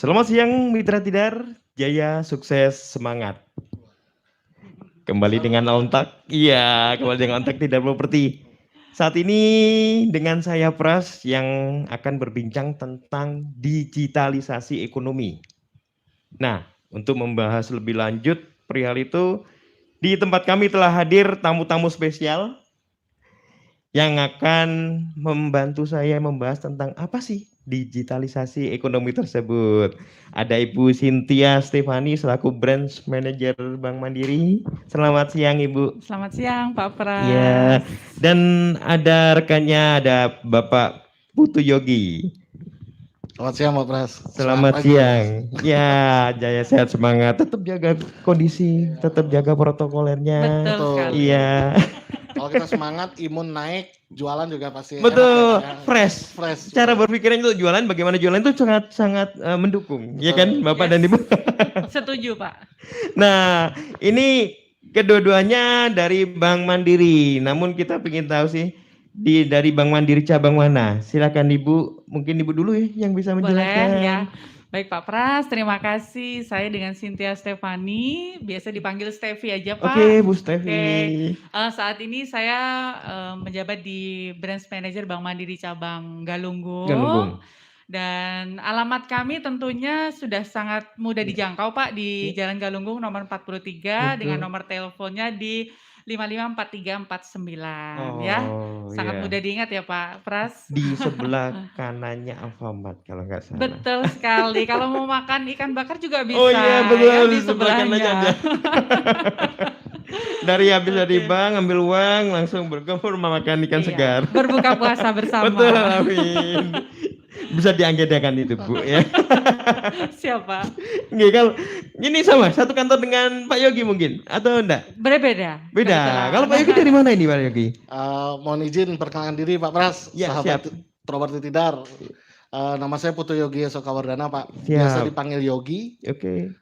Selamat siang Mitra Tidar, jaya, sukses, semangat. Kembali dengan Ontak, iya kembali dengan Ontak Tidar Properti. Saat ini dengan saya Pras yang akan berbincang tentang digitalisasi ekonomi. Nah, untuk membahas lebih lanjut perihal itu, di tempat kami telah hadir tamu-tamu spesial yang akan membantu saya membahas tentang apa sih digitalisasi ekonomi tersebut. Ada Ibu Cynthia Stefani selaku Branch Manager Bank Mandiri. Selamat siang Ibu. Selamat siang Pak Pras. Ya, dan ada rekannya ada Bapak Putu Yogi. Selamat siang Pak Pras. Selamat siang. Ya, jaya sehat semangat. Tetap jaga kondisi, tetap jaga protokolernya. Betul sekali. Iya. Kalau kita semangat, imun naik, jualan juga pasti Betul, enak, ya. fresh. Cara berpikirnya itu jualan, bagaimana jualan itu sangat mendukung, ya kan, Bapak dan Ibu. Setuju Pak. Nah, ini kedua-duanya dari Bank Mandiri. Namun kita ingin tahu sih dari Bank Mandiri cabang mana? Silakan Ibu, mungkin Ibu dulu ya yang bisa menjelaskan. Boleh ya. Baik Pak Pras, terima kasih. Saya dengan Cynthia Stefani, biasa dipanggil Stevi aja Pak. Oke, Bu Stevi. Saat ini saya menjabat di Branch Manager Bank Mandiri cabang Galunggung. Dan alamat kami tentunya sudah sangat mudah dijangkau Pak di Jalan Galunggung nomor 43 dengan nomor teleponnya di 554349 ya. Sangat mudah diingat ya Pak Pras. Di sebelah kanannya Alfamart kalau nggak salah. Betul sekali. Kalau mau makan ikan bakar juga bisa. Oh iya betul ya, di sebelahnya. Dari habis dari bank ambil uang langsung berkumpul makan ikan segar. Berbuka puasa bersama. Betul, amin. Bisa dianggedakan itu Bu ya. Siapa? Nggih, kalau ini sama satu kantor dengan Pak Yogi mungkin atau enggak? Berbeda. Beda. Kalau Pak Yogi dari mana ini Pak Yogi? Mohon izin perkenalkan diri Pak Pras, ya, sahabat Properti Tidar. Nama saya Putu Yogi Sokawardana Pak. Biasa dipanggil Yogi. Oke.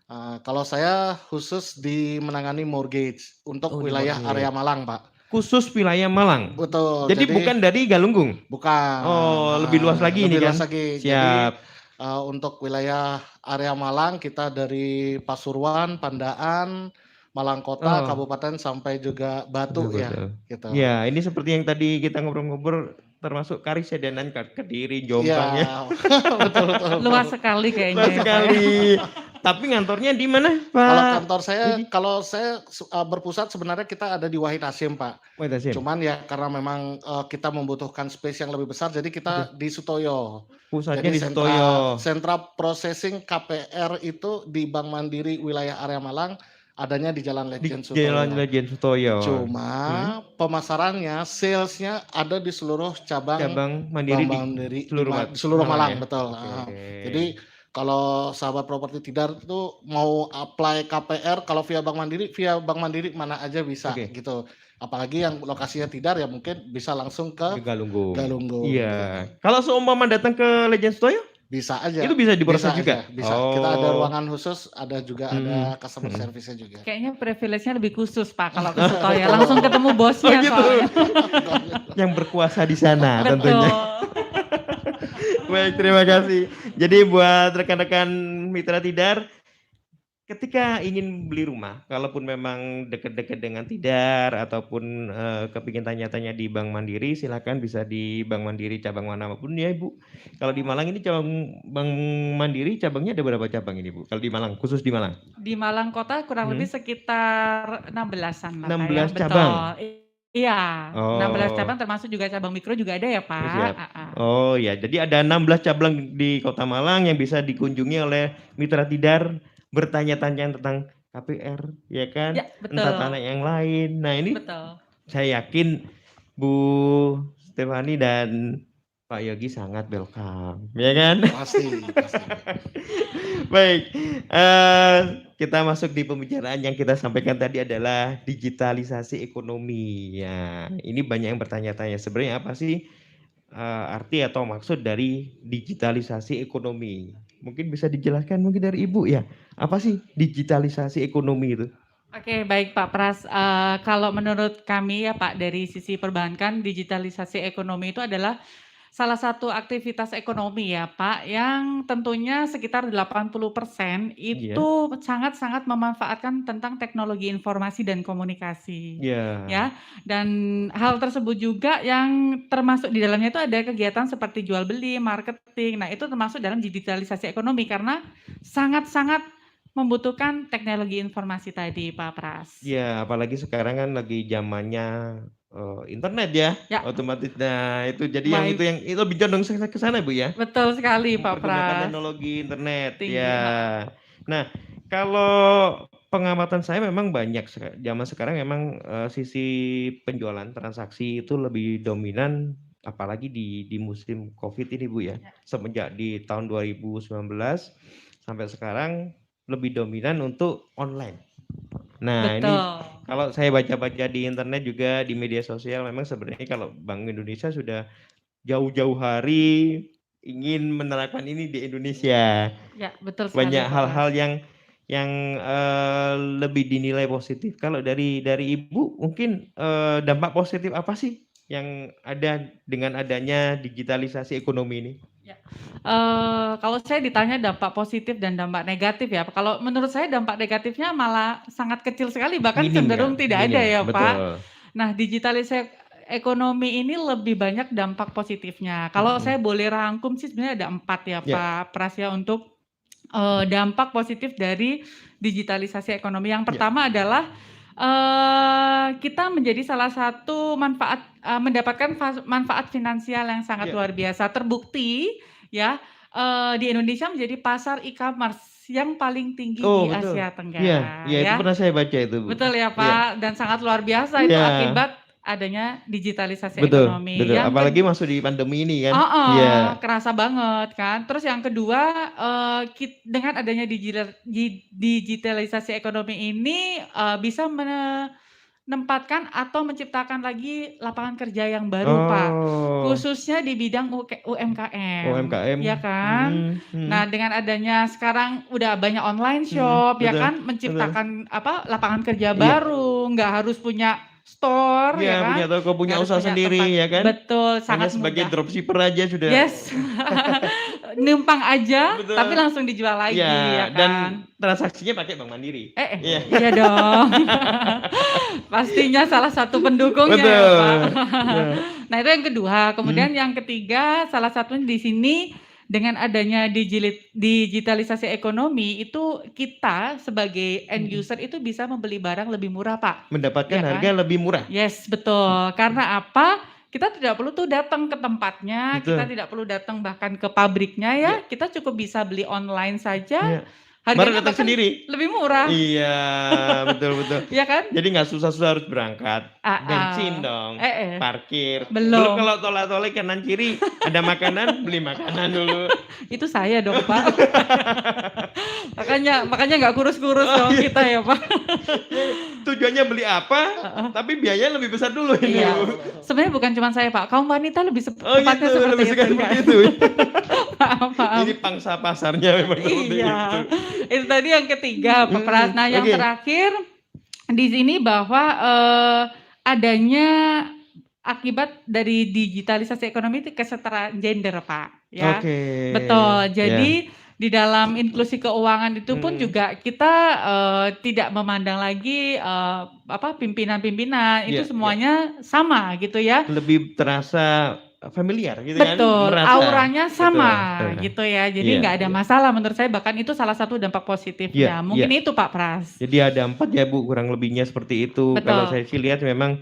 Kalau saya khusus di menangani mortgage untuk wilayah area Malang Pak. Khusus wilayah Malang. Betul. Jadi bukan dari Galunggung. Bukan. Oh, lebih luas lagi ini kan. Lebih luas lagi. Siap. Jadi, untuk wilayah area Malang kita dari Pasuruan, Pandaan, Malang Kota, Kabupaten sampai juga Batu ya. Gitu. Ya, ini seperti yang tadi kita ngobrol-ngobrol termasuk Karisedenan, Kediri, Jombang ya. betul. Luas sekali kayaknya. Luas sekali. Tapi ngantornya di mana, Pak? Kalau kantor saya, kalau saya berpusat sebenarnya kita ada di Wahid Hasyim, Pak. Wahid Hasyim. Cuman ya karena memang kita membutuhkan space yang lebih besar, jadi kita di Sutoyo. Pusatnya jadi di Sutoyo. Sentra processing KPR itu di Bank Mandiri wilayah area Malang, adanya di Jalan Lejen Sutoyo. Jalan Lejen Sutoyo. Cuma pemasarannya, salesnya ada di seluruh cabang Mandiri seluruh Malang ya? betul. Jadi kalau sahabat properti Tidar itu mau apply KPR kalau via Bank Mandiri mana aja bisa gitu. Apalagi yang lokasinya Tidar ya mungkin bisa langsung ke Galunggung. Iya. Kalau seumpama datang ke Lejen Sutoyo? Bisa aja. Itu bisa diproses juga? Bisa. Kita ada ruangan khusus, ada juga ada customer service-nya juga. Kayaknya privilege-nya lebih khusus Pak kalau ke Sutoyo. Langsung ketemu bosnya gitu. Yang berkuasa di sana tentunya. Baik, terima kasih. Jadi buat rekan-rekan Mitra Tidar, ketika ingin beli rumah, kalaupun memang dekat-dekat dengan Tidar ataupun kepingin tanya-tanya di Bank Mandiri, silakan bisa di Bank Mandiri cabang manapun ya Ibu. Kalau di Malang ini cabang Bank Mandiri cabangnya ada berapa cabang ini Bu? Kalau di Malang, khusus di Malang? Di Malang Kota kurang lebih sekitar 16-an lah. 16 cabang? Betul. Iya, 16 cabang termasuk juga cabang mikro juga ada ya Pak. Oh ya, jadi ada 16 cabang di Kota Malang yang bisa dikunjungi oleh Mitra Tidar bertanya-tanya tentang KPR, ya kan? Ya, betul. Entah tanah yang lain. Nah ini saya yakin Bu Stefani dan Pak Yogi sangat welcome, ya kan? Pasti. Baik, kita masuk di pembicaraan yang kita sampaikan tadi adalah digitalisasi ekonomi. Ya, ini banyak yang bertanya-tanya sebenarnya apa sih arti atau maksud dari digitalisasi ekonomi? Mungkin bisa dijelaskan mungkin dari Ibu ya, apa sih digitalisasi ekonomi itu? Oke, baik Pak Pras. Kalau menurut kami ya Pak dari sisi perbankan, digitalisasi ekonomi itu adalah salah satu aktivitas ekonomi ya Pak, yang tentunya sekitar 80% Iya. itu sangat-sangat memanfaatkan tentang teknologi informasi dan komunikasi, Iya. ya. Dan hal tersebut juga yang termasuk di dalamnya itu ada kegiatan seperti jual beli, marketing. Nah, itu termasuk dalam digitalisasi ekonomi karena sangat-sangat membutuhkan teknologi informasi tadi, Pak Pras. Iya, apalagi sekarang kan lagi zamannya internet ya, Ya. otomatis. Nah, itu jadi yang Baik. itu lebih condong ke sana Bu ya. Betul sekali Pak Mempergunakan Pras. teknologi internet Tinggi, ya. Nah, kalau pengamatan saya memang banyak zaman sekarang memang sisi penjualan transaksi itu lebih dominan apalagi di musim Covid ini Bu ya. Semenjak di tahun 2019 sampai sekarang lebih dominan untuk online. Nah, Betul. ini kalau saya baca-baca di internet juga di media sosial memang sebenarnya kalau Bank Indonesia sudah jauh-jauh hari ingin menerapkan ini di Indonesia. Ya, betul sekali Banyak Pak hal-hal Pras. yang lebih dinilai positif. Kalau dari Ibu mungkin dampak positif apa sih yang ada dengan adanya digitalisasi ekonomi ini? Kalau saya ditanya dampak positif dan dampak negatif ya, kalau menurut saya dampak negatifnya malah sangat kecil sekali, bahkan Minim cenderung ya? tidak ada Minim, ya Pak. betul. Nah, digitalisasi ekonomi ini lebih banyak dampak positifnya. Kalau saya boleh rangkum sih sebenarnya ada 4 ya Ya. Pak Pras ya untuk dampak positif dari digitalisasi ekonomi. Yang pertama adalah kita menjadi salah satu mendapatkan manfaat finansial yang sangat luar biasa. Terbukti ya di Indonesia menjadi pasar e-commerce yang paling tinggi di betul. Asia Tenggara. Iya, itu pernah saya baca itu Bu. Betul ya Pak, dan sangat luar biasa itu akibat adanya digitalisasi betul, ekonomi. betul. Yang Apalagi masuk di pandemi ini kan. kerasa banget kan. Terus yang kedua, dengan adanya digitalisasi ekonomi ini bisa menempatkan atau menciptakan lagi lapangan kerja yang baru Pak. Khususnya di bidang UMKM. Ya kan? Nah, dengan adanya sekarang udah banyak online shop ya kan, menciptakan lapangan kerja baru, nggak harus punya store ya kan. Punya toko, punya Nggak harus usaha punya sendiri tempat. ya kan. Betul, Hanya sangat sebagai mudah. dropshipper aja sudah. Yes. Numpang aja tapi langsung dijual lagi ya Dan kan. transaksinya pakai Bank Mandiri. Iya dong. Pastinya salah satu pendukungnya ya Pak. Nah, itu yang kedua. Kemudian yang ketiga, salah satunya di sini dengan adanya digitalisasi ekonomi itu kita sebagai end user itu bisa membeli barang lebih murah Pak. Mendapatkan Ya kan? harga lebih murah. Yes, betul. Karena apa? Kita tidak perlu tuh datang ke tempatnya, kita tidak perlu datang bahkan ke pabriknya ya. Kita cukup bisa beli online saja. Harganya datang bahkan sendiri. lebih murah. Iya, betul. Iya kan? Jadi nggak susah-susah harus berangkat. Bensin dong, parkir. Belum. Kalau tolak-tolak kanan kiri ada makanan, beli makanan dulu. Itu saya dong Pak. makanya nggak kurus-kurus dong kita ya Pak. Tujuannya beli apa, tapi biayanya lebih besar dulu ini. Iya. Sebenarnya bukan cuma saya Pak, kaum wanita lebih tepatnya gitu, seperti lebih itu. itu. Maaf. Ini pangsa pasarnya memang seperti Iya. itu. Itu tadi yang ketiga Pak Pras. Nah, yang terakhir di sini bahwa adanya akibat dari digitalisasi ekonomi itu kesetaraan gender Pak ya. Betul. Jadi di dalam inklusi keuangan itu pun juga kita tidak memandang lagi pimpinan-pimpinan itu semuanya sama gitu ya. Lebih terasa familiar gitu kan. Betul, merasa. auranya sama Betul. gitu ya. Jadi nggak ada masalah menurut saya, bahkan itu salah satu dampak positifnya. Mungkin itu Pak Pras. Jadi ada 4 ya Bu, kurang lebihnya seperti itu. Betul. Kalau saya sih lihat memang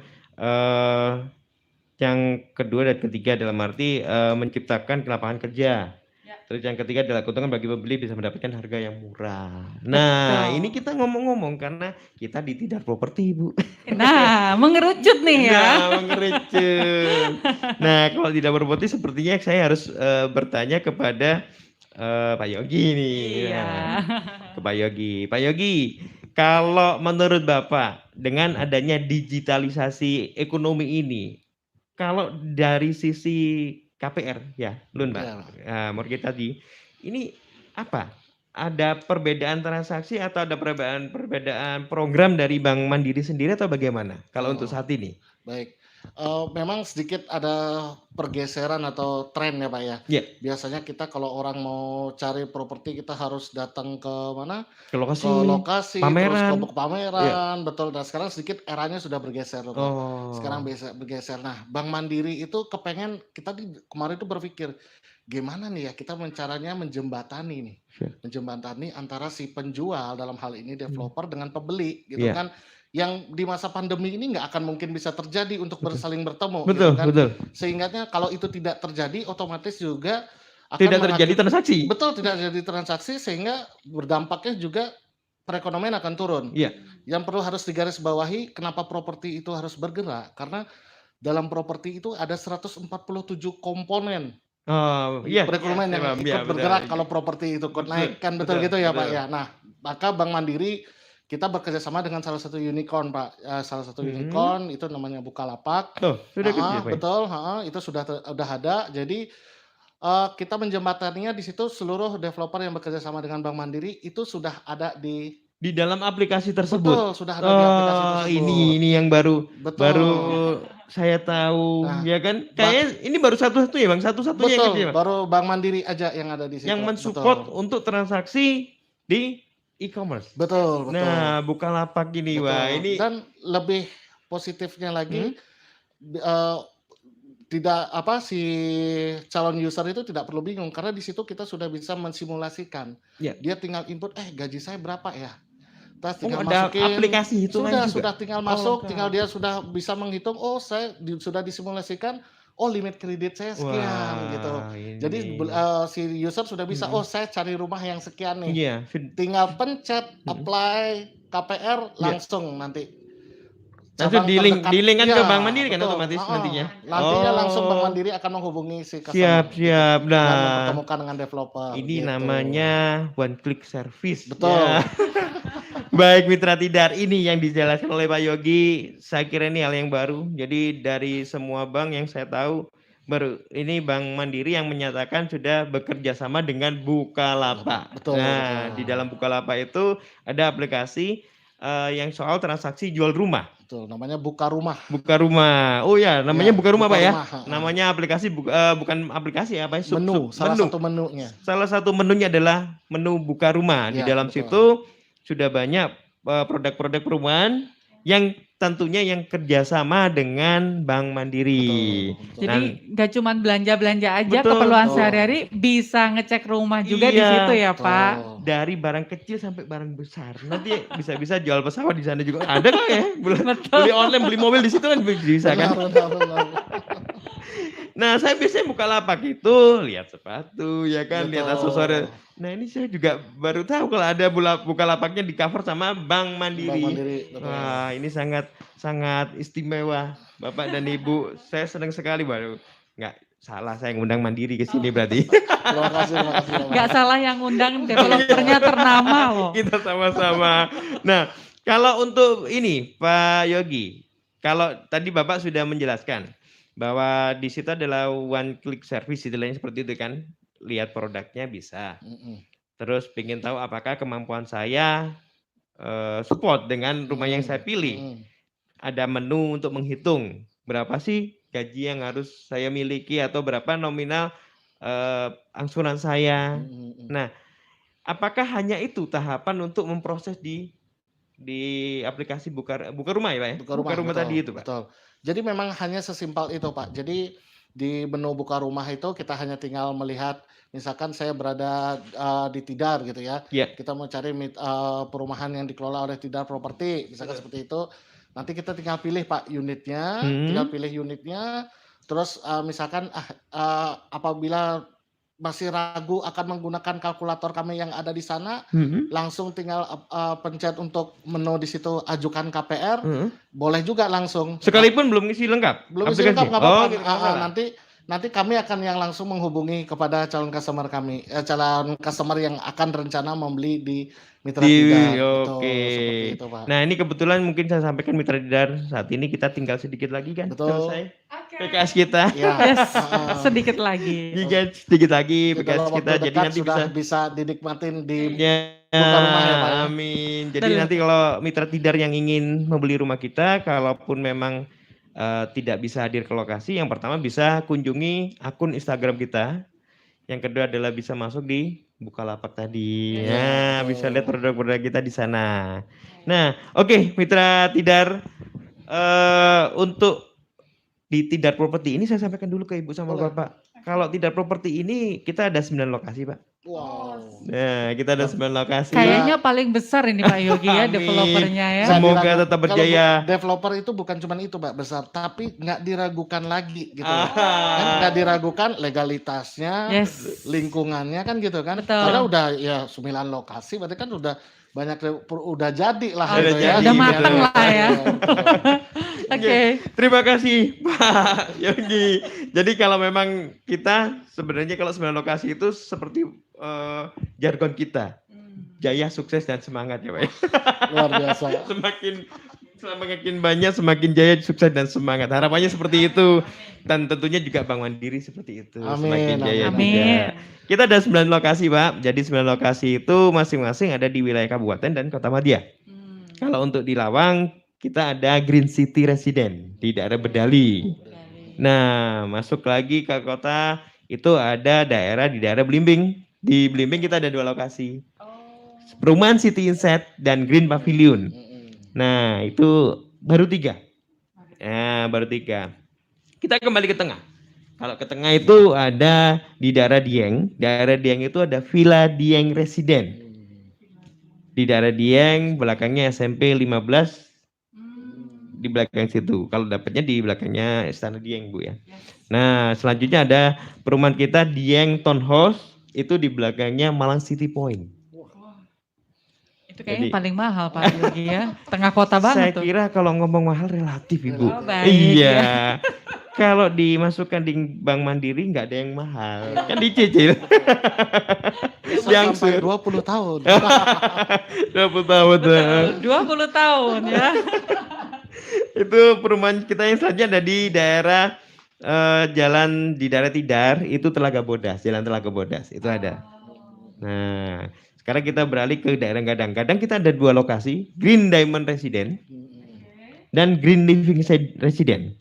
yang kedua dan ketiga dalam arti menciptakan lapangan kerja. Terus yang ketiga adalah keuntungan bagi pembeli bisa mendapatkan harga yang murah. Nah, ini kita ngomong-ngomong karena kita di Tidar Properti, Bu. Nah, mengerucut nih ya. Mengerucut. Nah, kalau Tidar Properti sepertinya saya harus bertanya kepada Pak Yogi nih. Iya. Ke Pak Yogi. Pak Yogi, kalau menurut Bapak dengan adanya digitalisasi ekonomi ini, kalau dari sisi KPR ya, Lun Pak, Morgi tadi, ini apa ada perbedaan transaksi atau ada perbedaan program dari Bank Mandiri sendiri atau bagaimana kalau untuk saat ini? Baik. Memang sedikit ada pergeseran atau tren ya Pak ya. Iya. Biasanya kita kalau orang mau cari properti kita harus datang ke mana? Ke lokasi, Ke lokasi, terus pameran. ke pameran, betul. Dan sekarang sedikit eranya sudah bergeser loh Pak. Oh. Sekarang bergeser. Nah, Bank Mandiri itu kepengen kita kemarin itu berpikir gimana nih ya kita caranya menjembatani nih. Menjembatani antara si penjual dalam hal ini developer dengan pembeli gitu kan. Yang di masa pandemi ini nggak akan mungkin bisa terjadi untuk saling bertemu Betul, gitu kan. betul. Sehingga kalau itu tidak terjadi otomatis juga akan Tidak terjadi transaksi. Betul, tidak terjadi transaksi sehingga berdampaknya juga perekonomian akan turun. Iya. Yang perlu harus digarisbawahi kenapa properti itu harus bergerak karena dalam properti itu ada 147 komponen. Oh, iya. Perekonomian yang ikut bergerak kalau properti itu naik kan betul gitu ya Pak ya. Nah, maka Bank Mandiri kita bekerja sama dengan salah satu unicorn Pak, salah satu unicorn itu namanya Bukalapak. Oh, sudah kerja Pak. Betul, itu sudah ada. Jadi kita menjembataninya di situ seluruh developer yang bekerja sama dengan Bank Mandiri itu sudah ada di dalam aplikasi tersebut. Betul, sudah ada di aplikasi tersebut. Ini yang baru Betul. saya tahu, ya kan? Kayaknya ini baru satu-satunya Bang, satu-satunya Betul, gitu ya, Bang? baru Bank Mandiri aja yang ada di situ. Yang mensupport untuk transaksi di e-commerce. Betul. Nah, Bukalapak ini, wah ini. Dan lebih positifnya lagi, si calon user itu tidak perlu bingung karena di situ kita sudah bisa mensimulasikan. Dia tinggal input, gaji saya berapa ya? Terus tinggal masukin. Aplikasi hitungan juga. Sudah tinggal masuk, tinggal dia sudah bisa menghitung. Oh, saya sudah disimulasikan. Oh, limit kredit saya sekian gitu. Jadi si user sudah bisa. Oh, saya cari rumah yang sekian nih. Iya. Tinggal pencet, apply KPR langsung nanti. Langsung di-link kan ke Bank Mandiri kan otomatis nantinya. Nantinya langsung Bank Mandiri akan menghubungi si customer. Siap. Dan mempertemukan dengan developer. Ini namanya one click service. Betul. Baik Mitra Tidar, ini yang dijelaskan oleh Pak Yogi, saya kira ini hal yang baru. Jadi dari semua bank yang saya tahu, baru ini Bank Mandiri yang menyatakan sudah bekerja sama dengan Bukalapak. Betul. Nah, di dalam Bukalapak itu ada aplikasi yang soal transaksi jual rumah. Betul, namanya Buka Rumah. Buka Rumah. Oh ya, namanya Buka Rumah Pak ya. Namanya aplikasi bukan aplikasi apa ya? Satu menunya. Salah satu menunya adalah menu Buka Rumah. Di dalam situ sudah banyak produk-produk perumahan yang tentunya yang kerjasama dengan Bank Mandiri. Betul. Jadi nggak cuma belanja aja, keperluan sehari-hari, bisa ngecek rumah juga di situ ya Pak. Dari barang kecil sampai barang besar. Nanti bisa-bisa jual pesawat di sana juga ada kan ya? Beli online, beli mobil di situ kan bisa kan? Benar. Nah, saya biasanya Bukalapak itu lihat sepatu, ya kan, lihat aksesoris. Nah, ini saya juga baru tahu kalau ada Bukalapaknya di cover sama Bank Mandiri. Wah, ini sangat istimewa, Bapak dan Ibu. Saya senang sekali baru. Nggak salah saya ngundang Mandiri ke sini berarti. Terima kasih. Nggak salah yang ngundang, developernya ternama loh. Kita sama-sama. Nah, kalau untuk ini Pak Yogi, kalau tadi Bapak sudah menjelaskan bahwa di situ adalah one click service istilahnya seperti itu kan, lihat produknya bisa. Terus pengen tahu apakah kemampuan saya support dengan rumah yang saya pilih. Ada menu untuk menghitung berapa sih gaji yang harus saya miliki atau berapa nominal angsuran saya. Nah, apakah hanya itu tahapan untuk memproses di aplikasi Buka Rumah ya Pak ya? Buka Rumah tadi itu Pak. Betul. Jadi memang hanya sesimpel itu Pak. Jadi di menu Buka Rumah itu kita hanya tinggal melihat, misalkan saya berada di Tidar gitu ya. Kita mau cari perumahan yang dikelola oleh Tidar Property, misalkan seperti itu. Nanti kita tinggal pilih Pak unitnya, terus misalkan apabila masih ragu akan menggunakan kalkulator kami yang ada di sana, langsung tinggal pencet untuk menu di situ ajukan KPR, boleh juga langsung. Sekalipun belum ngisi lengkap? Belum ngisi lengkap, nggak apa-apa. Nanti kami akan yang langsung menghubungi kepada calon customer kami, calon customer yang akan rencana membeli di Mitra Tidar. Oke. Nah ini kebetulan mungkin saya sampaikan Mitra Tidar saat ini kita tinggal sedikit lagi kan? Betul. Selesai. Oke. PKS kita. Ya. Yes, sedikit lagi. Sedikit lagi Dalam PKS waktu kita. Jadi dekat nanti sudah bisa dinikmatin di Ya, buka rumah ya, Pak, ya. amin. Jadi Betul. nanti kalau mitra tidar yang ingin membeli rumah kita, kalaupun memang tidak bisa hadir ke lokasi, yang pertama bisa kunjungi akun Instagram kita. Yang kedua adalah bisa masuk di Bukalapak tadi. Ya, bisa lihat produk-produk kita di sana. Nah, oke, mitra tidar, untuk di Tidar Properti ini saya sampaikan dulu ke Ibu sama Bapak. Kalau Tidar Properti ini kita ada 9 lokasi, Pak. Wow. Nah, kita ada 9 lokasi. Kayaknya paling besar ini Pak Yogi ya, Amin. developernya ya. Semoga tetap berjaya. Kalau developer itu bukan cuma itu, Pak, besar, tapi nggak diragukan lagi gitu. Ah. Kan nggak diragukan legalitasnya, Yes. lingkungannya kan gitu kan. Betul. Karena udah ya 9 lokasi berarti kan udah banyak udah jadi lah Udah gitu ya. jadi, udah mateng betul. lah ya. Oke. Terima kasih Pak Yogi. Jadi kalau memang kita sebenarnya kalau 9 lokasi itu seperti jargon kita. Jaya, sukses dan semangat ya Pak. Luar biasa. Semakin banyak semakin jaya, sukses dan semangat. Harapannya seperti itu. Dan tentunya juga Bank Mandiri seperti itu. Amin, Semakin jaya amin. juga. Kita ada 9 lokasi Pak. Jadi 9 lokasi itu masing-masing ada di wilayah kabupaten dan kota Madya. Kalau untuk di Lawang kita ada Green City Resident di daerah Bedali. Nah, masuk lagi ke kota itu ada di daerah Blimbing. Di Blimbing kita ada 2 lokasi. Perumahan City Insight dan Green Pavilion. Nah, itu baru 3. Ya, baru 3. Kita kembali ke tengah. Kalau ke tengah itu ada di daerah Dieng. Daerah Dieng itu ada Villa Dieng Residen. Di daerah Dieng, belakangnya SMP 15. Di belakang situ. Kalau dapatnya di belakangnya Istana Dieng, Bu ya. Nah, selanjutnya ada perumahan kita Dieng Townhouse. Itu di belakangnya Malang City Point. Itu kayaknya Jadi- paling mahal Pak Yogi ya. Tengah kota Saya banget tuh. kira kalau ngomong mahal relatif, Ibu. Oh, baik, Iya. Kalau dimasukkan di Bank Mandiri nggak ada yang mahal. Kan dicicil. Yang Sampai 20 tahun. 20 tahun. 20 tahun ya. Itu perumahan kita yang selanjutnya ada di daerah jalan di daerah Tidar, itu Telaga Bodas, Jalan Telaga Bodas, itu ada. Nah, sekarang kita beralih ke daerah Gadang. Gadang kita ada 2 lokasi, Green Diamond Resident dan Green Living Resident.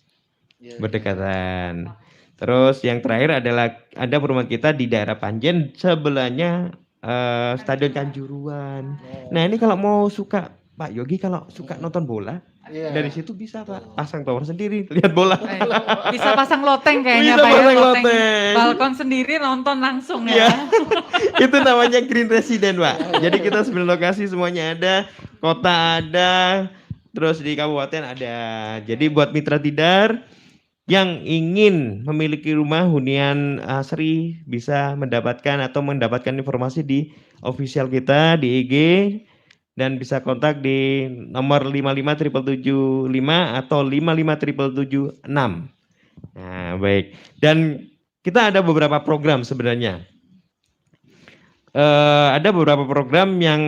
Berdekatan. Terus yang terakhir adalah ada perumahan kita di daerah Panjen, sebelahnya Stadion Kanjuruan. Nah, ini kalau mau suka Pak Yogi, kalau suka nonton bola, Iya. dari situ bisa Pak, pasang tower sendiri, lihat bola. Bisa pasang loteng kayaknya Bisa Pak ya. pasang Loteng. loteng. Balkon sendiri nonton langsung Iya. ya. Itu namanya Green Resident, Pak. Jadi kita 9 lokasi semuanya ada, kota ada, terus di kabupaten ada. Jadi buat mitra tidar yang ingin memiliki rumah hunian asri bisa mendapatkan informasi di official kita di IG dan bisa kontak di nomor 55775 atau 55776. Nah, baik. Dan kita ada beberapa program sebenarnya. Ada beberapa program yang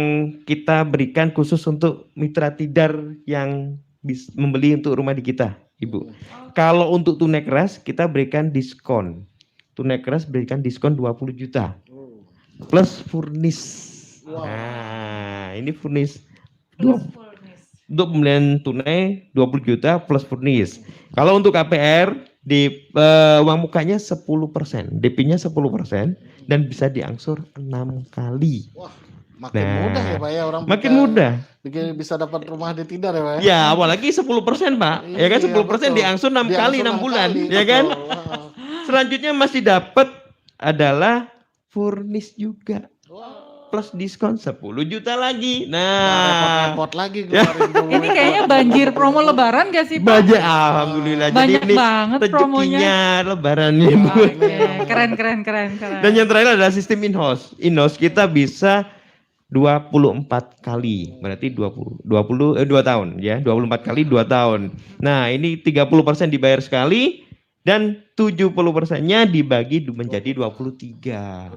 kita berikan khusus untuk mitra tidar yang membeli untuk rumah di kita, Ibu. Kalau untuk tunai keras kita berikan diskon. Tunai keras berikan diskon 20 juta. Plus furnish. Nah, ini furnish. Untuk pembelian tunai 20 juta plus furnish. Kalau untuk KPR di uang mukanya 10%, DP-nya 10% dan bisa diangsur 6 kali. Wah, makin mudah ya Pak ya orang Makin mudah. bisa dapat rumah di Tidar ya Pak ya. Ya, apalagi 10%, Pak. Ya kan 10% betul. diangsur 6 kali 6 bulan, kali, ya kan? betul. Wah. Selanjutnya masih dapat adalah furnish juga. Plus diskon 10 juta lagi. Nah, Repot-repot lagi keluarin duit. Ini kayaknya banjir promo lebaran gak sih Pak? banyak alhamdulillah. Banyak Jadi ini banget promonya. rezekinya lebaran nih, Bu. Oke, keren. Dan yang terakhir adalah sistem in-house. In-house kita bisa 24 kali. Berarti 2 tahun ya. 24 kali 2 tahun. Nah, ini 30% dibayar sekali dan 70%-nya dibagi menjadi 23.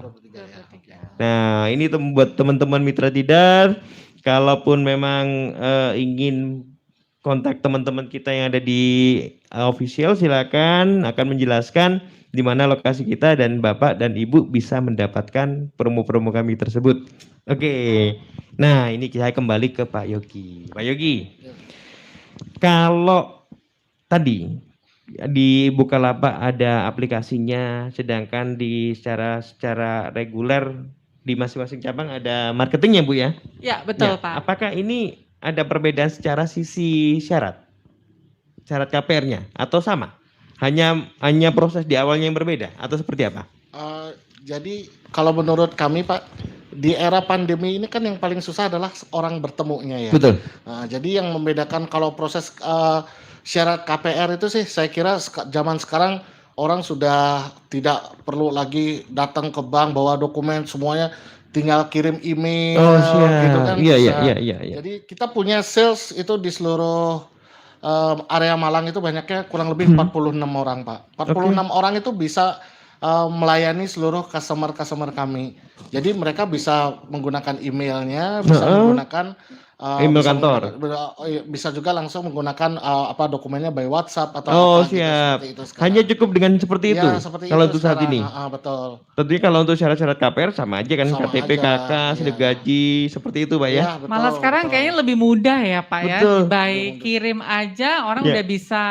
Nah, ini buat teman-teman mitra tidar, kalaupun memang ingin kontak teman-teman kita yang ada di official, silakan akan menjelaskan di mana lokasi kita dan Bapak dan Ibu bisa mendapatkan promo-promo kami tersebut. Oke. Nah, ini saya kembali ke Pak Yogi. Pak Yogi, kalau tadi di Bukalapak ada aplikasinya, sedangkan di secara reguler di masing-masing cabang ada marketingnya, Bu ya? Ya, betul, Ya, Pak. apakah ini ada perbedaan secara sisi syarat KPR-nya atau sama? Hanya proses di awalnya yang berbeda atau seperti apa? Jadi kalau menurut kami Pak, di era pandemi ini kan yang paling susah adalah orang bertemunya ya. Betul. Jadi yang membedakan kalau proses syarat KPR itu sih saya kira zaman sekarang orang sudah tidak perlu lagi datang ke bank bawa dokumen, semuanya tinggal kirim email gitu kan. Iya. Jadi kita punya sales itu di seluruh area Malang itu banyaknya kurang lebih 46 orang Pak. 46 orang itu bisa melayani seluruh customer kami. Jadi mereka bisa menggunakan emailnya, bisa menggunakan email kantor. Bisa juga langsung menggunakan dokumennya by WhatsApp atau siap. Gitu, hanya cukup dengan seperti itu. Seperti kalau itu untuk saat ini. Betul. Tentunya kalau untuk syarat-syarat KPR sama aja kan, Sama KTP, aja, KK, slip gaji, seperti itu Pak ya. Betul, Malah sekarang kayaknya lebih mudah ya Pak Betul. ya. Baik kirim aja orang udah bisa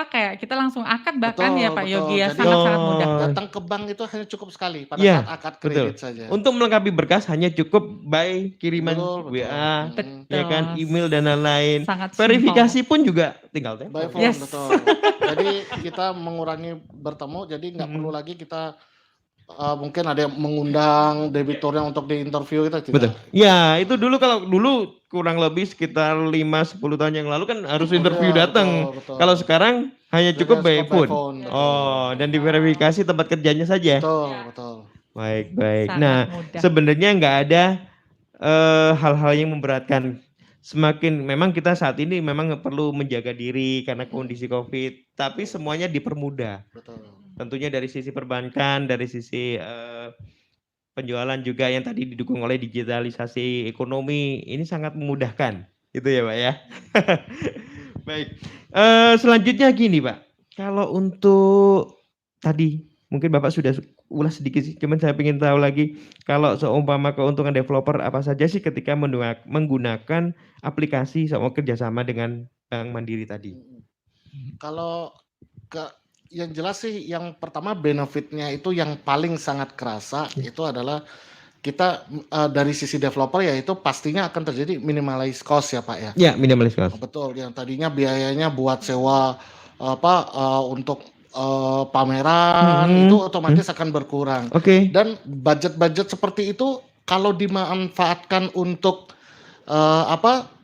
kayak kita langsung akad bahkan ya Pak Yogi ya. Jadi, Sangat-sangat mudah. Datang ke bank itu hanya cukup sekali pada saat akad kredit saja. Untuk melengkapi berkas hanya cukup by kiriman WA, ya kan, email dan lain-lain. Sangat Verifikasi pun juga tinggal by phone, Yes. betul. Jadi kita mengurangi bertemu, jadi nggak perlu lagi kita mungkin ada yang mengundang debiturnya untuk di interview kita tidak. Betul. Ya, itu kalau dulu kurang lebih sekitar 5-10 tahun yang lalu kan harus interview datang. Betul. Kalau sekarang hanya cukup by phone. Betul. Dan diverifikasi tempat kerjanya saja. Betul. Baik. Sangat Nah, mudah. sebenarnya nggak ada hal-hal yang memberatkan. Semakin memang kita saat ini memang perlu menjaga diri karena kondisi COVID, tapi semuanya dipermudah. Betul. Tentunya dari sisi perbankan, dari sisi penjualan juga yang tadi didukung oleh digitalisasi ekonomi, ini sangat memudahkan, gitu ya Pak ya. Baik, selanjutnya gini Pak, kalau untuk tadi mungkin Bapak sudah ulas sedikit sih, cuman saya ingin tahu lagi kalau seumpama keuntungan developer apa saja sih ketika menggunakan aplikasi sama kerjasama dengan Bank Mandiri tadi? Kalau yang jelas sih yang pertama benefitnya itu yang paling sangat kerasa itu adalah kita dari sisi developer yaitu pastinya akan terjadi minimalize cost ya Pak ya. Ya, minimalize cost. Betul, yang tadinya biayanya buat sewa untuk pameran itu otomatis akan berkurang. Oke. Dan budget-budget seperti itu kalau dimanfaatkan untuk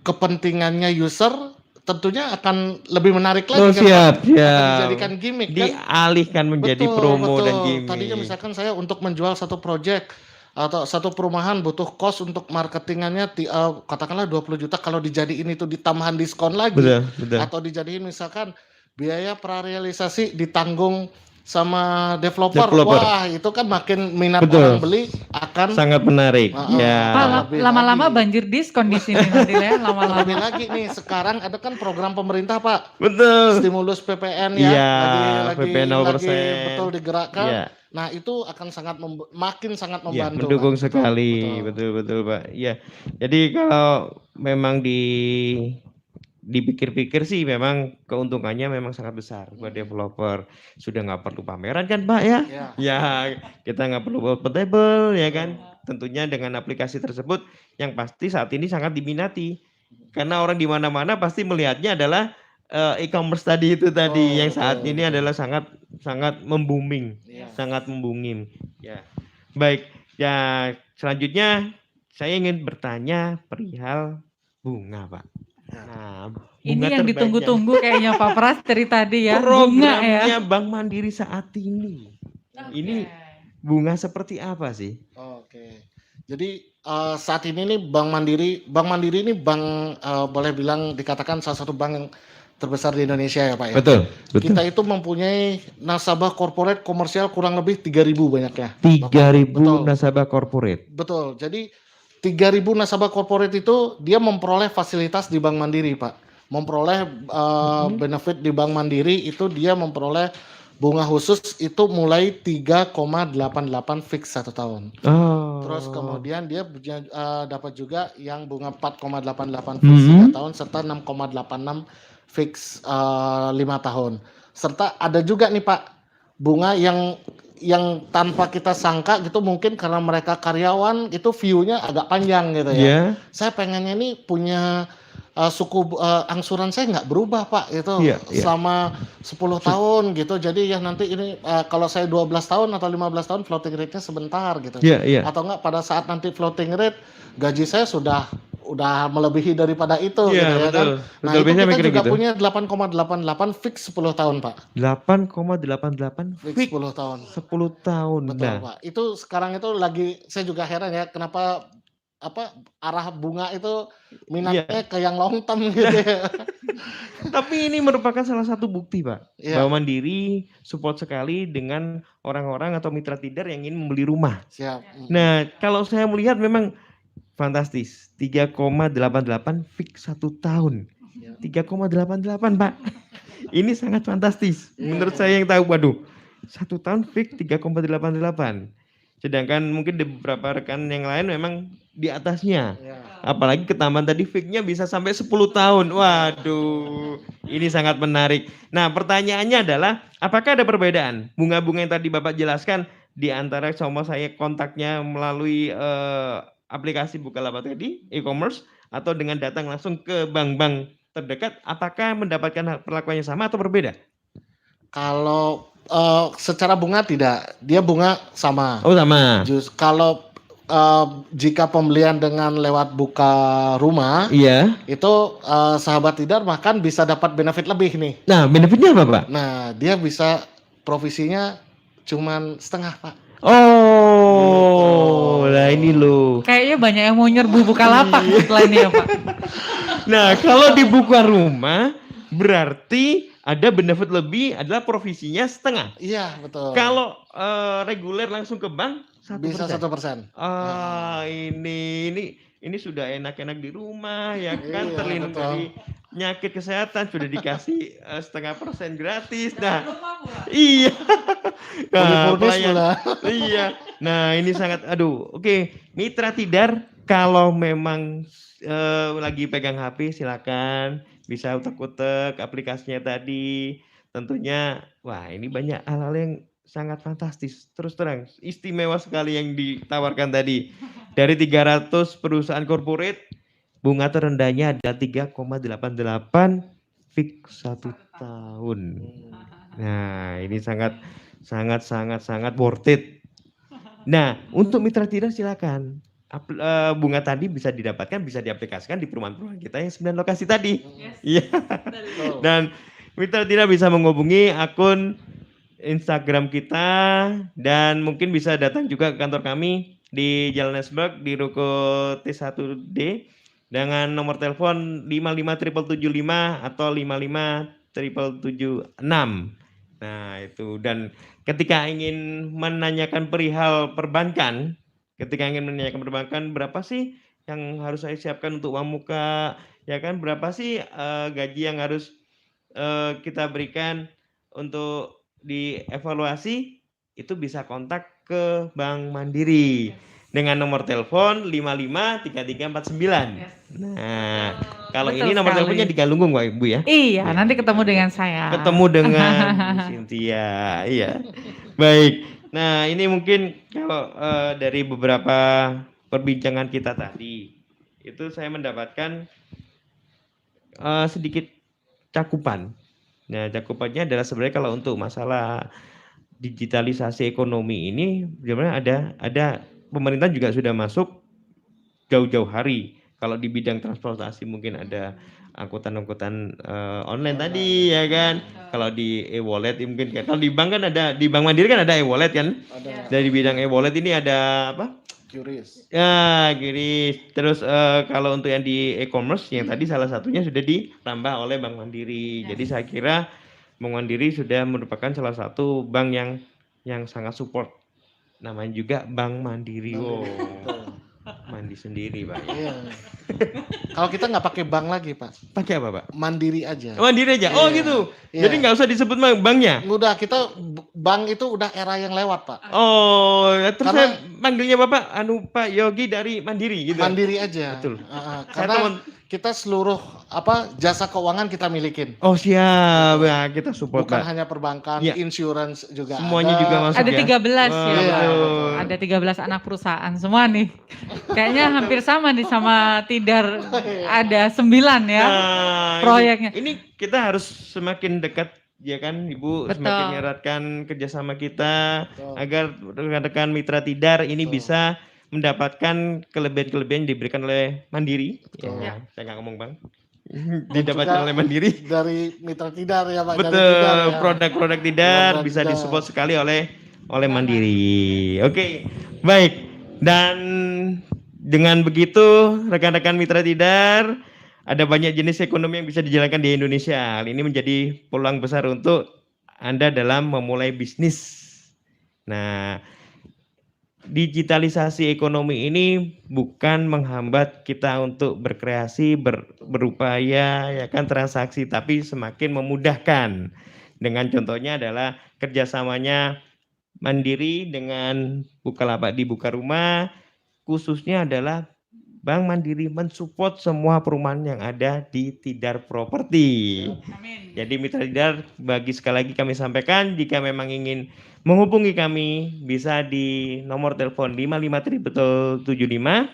kepentingannya user tentunya akan lebih menarik lagi siap. Akan dijadikan gimmick kan. Dialihkan menjadi promo dan gimmick. Tadinya misalkan saya untuk menjual satu project atau satu perumahan butuh cost untuk marketingannya katakanlah 20 juta, kalau dijadiin itu ditambahan diskon lagi. Betul. Atau dijadiin misalkan biaya prarealisasi ditanggung sama developer. Wah, itu kan makin minat orang beli akan sangat menarik. Pak, lama-lama banjir diskon di sini nanti ya, lama-lama. Lebih lagi nih, sekarang ada kan program pemerintah Pak. Betul. Stimulus PPN ya. PPN 0%. Betul digerakkan. Iya. Nah, itu akan makin sangat membantu. Mendukung Pak. Sekali. Betul Pak. Iya. Jadi kalau memang dipikir-pikir sih memang keuntungannya memang sangat besar buat developer. Sudah nggak perlu pameran kan Pak ya? Ya, kita nggak perlu buat portable ya kan? Tentunya dengan aplikasi tersebut yang pasti saat ini sangat diminati. Karena orang di mana-mana pasti melihatnya adalah e-commerce tadi yang saat ini adalah sangat membooming. Sangat membooming. Ya. Baik, ya selanjutnya saya ingin bertanya perihal bunga Pak. Nah, ini yang ditunggu-tunggu kayaknya Pak Pras dari tadi ya. Programnya Bank Mandiri saat ini. Ini bunga seperti apa sih? Oke. Jadi saat ini nih Bank Mandiri ini bank boleh bilang dikatakan salah satu bank yang terbesar di Indonesia ya Pak ya. Betul. Kita itu mempunyai nasabah korporat komersial kurang lebih 3.000 banyaknya. 3.000 nasabah korporat. Betul. Jadi 3.000 nasabah korporat itu dia memperoleh fasilitas di Bank Mandiri Pak. memperoleh benefit di Bank Mandiri itu dia memperoleh bunga khusus itu mulai 3,88 fix 1 tahun. Terus kemudian dia dapat juga yang bunga 4,88 fix 3 tahun serta 6,86 fix 5 tahun. Serta ada juga nih Pak bunga yang tanpa kita sangka gitu, mungkin karena mereka karyawan itu view-nya agak panjang gitu ya. Saya pengennya nih punya suku angsuran saya nggak berubah Pak itu selama 10 tahun gitu. Jadi ya nanti ini kalau saya 12 tahun atau 15 tahun floating rate-nya sebentar gitu. Atau enggak pada saat nanti floating rate gaji saya sudah melebihi daripada itu gitu ya kan. Nah, itu kita juga punya 8,88 fix 10 tahun Pak. 8,88 fix 10 tahun. 10 tahun. Betul Pak. Itu sekarang itu lagi saya juga heran ya kenapa arah bunga itu minatnya ke yang long term gitu ya. Tapi ini merupakan salah satu bukti Pak, bahwa Mandiri support sekali dengan orang-orang atau mitra tidar yang ingin membeli rumah. Nah, kalau saya melihat memang fantastis, 3,88 fix 1 tahun. 3,88 Pak. Ini sangat fantastis. Menurut saya yang tahu, waduh, 1 tahun fix 3,88. Sedangkan mungkin di beberapa rekan yang lain memang di atasnya. Apalagi ketambahan tadi fix-nya bisa sampai 10 tahun. Waduh, ini sangat menarik. Nah, pertanyaannya adalah apakah ada perbedaan bunga-bunga yang tadi Bapak jelaskan di antara sama saya kontaknya melalui aplikasi Bukalapak tadi, e-commerce, atau dengan datang langsung ke bank-bank terdekat, apakah mendapatkan perlakuannya sama atau berbeda? Kalau secara bunga tidak, dia bunga sama. Oh sama. Kalau jika pembelian dengan lewat buka rumah, itu sahabat tidar bahkan bisa dapat benefit lebih nih. Nah, benefitnya apa Pak? Nah, dia bisa provisinya cuman setengah Pak. Oh, lah ini loh. Kayaknya banyak yang mau nyerbu Bukalapak setelah ini ya Pak. Nah, kalau dibuka rumah berarti ada benefit lebih adalah provisinya setengah. Iya, betul. Kalau reguler langsung ke bank 1%. Bisa 1%. Ini sudah enak-enak di rumah ya kan, terlindung dari penyakit kesehatan, sudah dikasih 0,5% gratis. Nah, iya. Nah, iya. Nah, ini sangat oke. Mitra tidar kalau memang lagi pegang HP silakan bisa utek-utek aplikasinya tadi. Tentunya wah ini banyak hal-hal yang sangat fantastis. Terus terang istimewa sekali yang ditawarkan tadi. Dari 300 perusahaan corporate bunga terendahnya ada 3,88 fix 1 tahun. Nah, ini sangat worth it. Nah, untuk mitra tidar silakan. Bunga tadi bisa didapatkan, bisa diaplikasikan di perumahan-perumahan kita yang 9 lokasi tadi. Iya. Dan mitra tidar bisa menghubungi akun Instagram kita dan mungkin bisa datang juga ke kantor kami di Jalan Esberg di Ruko T1D dengan nomor telepon 55775 atau 55776. Nah, itu. Dan ketika ingin menanyakan perihal perbankan, berapa sih yang harus saya siapkan untuk uang muka, ya kan? Berapa sih gaji yang harus kita berikan untuk dievaluasi, itu bisa kontak ke Bank Mandiri dengan nomor telepon 553349. Nah, kalau ini nomor teleponnya di Galunggung Pak Ibu ya. Iya, nanti ketemu dengan saya. Ketemu dengan Bu Cynthia. Iya. Baik. Nah, ini mungkin kalau dari beberapa perbincangan kita tadi, itu saya mendapatkan sedikit cakupan. Nah, cakupannya adalah sebenarnya kalau untuk masalah digitalisasi ekonomi ini sebenarnya ada pemerintah juga sudah masuk jauh-jauh hari. Kalau di bidang transportasi mungkin ada angkutan-angkutan online tadi ya kan. Kalau di e-wallet mungkin kalau di bank kan ada, di Bank Mandiri kan ada e-wallet kan. Dari bidang e-wallet ini ada apa? QRIS. Ya, QRIS. Terus kalau untuk yang di e-commerce yang tadi salah satunya sudah ditambah oleh Bank Mandiri. Jadi saya kira Bank Mandiri sudah merupakan salah satu bank yang sangat support. Namanya juga Bank Mandiri. Wow. Mandiri. mandi sendiri, Pak. Iya. Kalau kita nggak pakai bank lagi, Pak. Pakai apa, Pak? Mandiri aja. Mandiri aja. Oh, Iya. gitu. Iya. Jadi nggak usah disebut banknya. Udah, kita bank itu udah era yang lewat, Pak. Oh, terus Karena- saya manggilnya Bapak Pak Yogi dari Mandiri gitu. Mandiri aja. Betul. Karena Saya teman- kita seluruh jasa keuangan kita milikin. Oh, siap. Ya, kita support, Bukan Pak. hanya perbankan, Iya. insurance juga Semuanya ada. juga masuk. Ada ya? 13 Wah, ya, Iya, Pak. betul. Ada 13 anak perusahaan semua nih. Kayaknya hampir sama nih sama Tidar. Ada 9 ya Nah, proyeknya. Ini kita harus semakin dekat ya kan Ibu, Betul. semakin eratkan kerjasama kita Betul. agar rekan-rekan mitra Tidar ini Betul. bisa mendapatkan kelebihan-kelebihan yang diberikan oleh Mandiri. Betul. Ya, saya nggak ngomong Bang. Didapatkan oleh Mandiri. Dari mitra Tidar ya, Pak. Dari Betul, Tidar, ya. produk-produk Tidar Produk bisa Tidar. disupport sekali oleh Mandiri. Oke, baik. Dan dengan begitu rekan-rekan mitra Tidar, ada banyak jenis ekonomi yang bisa dijalankan di Indonesia. Hal ini menjadi peluang besar untuk Anda dalam memulai bisnis. Nah, digitalisasi ekonomi ini bukan menghambat kita untuk berkreasi, berupaya ya kan transaksi, tapi semakin memudahkan. Dengan contohnya adalah kerjasamanya Mandiri dengan Bukalapak di Buka Rumah, khususnya adalah Bank Mandiri mensupport semua perumahan yang ada di Tidar Properti. Amin. Jadi mitra Tidar, bagi sekali lagi kami sampaikan, jika memang ingin menghubungi kami bisa di nomor telepon 55.775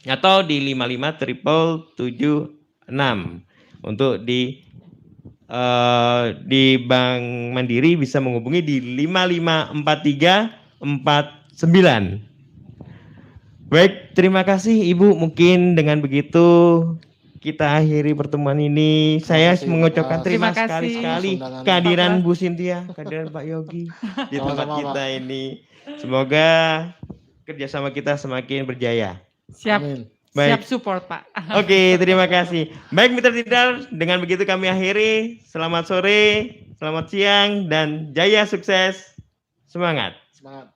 atau di 55.776. Untuk di Bank Mandiri bisa menghubungi di 554349. Baik, terima kasih Ibu. Mungkin dengan begitu kita akhiri pertemuan ini. Saya kasih, mengucapkan Pak. terima Terima kasih. sekali Undangannya. kehadiran Bu Cynthia, kehadiran Pak Yogi di tempat Sama-sama, kita ini. Semoga kerjasama kita semakin berjaya. Siap. Amin. Siap Baik, support, Pak. oke, terima kasih. Baik mitra Tidar, dengan begitu kami akhiri. Selamat sore, selamat siang, dan jaya sukses. Semangat. Semangat.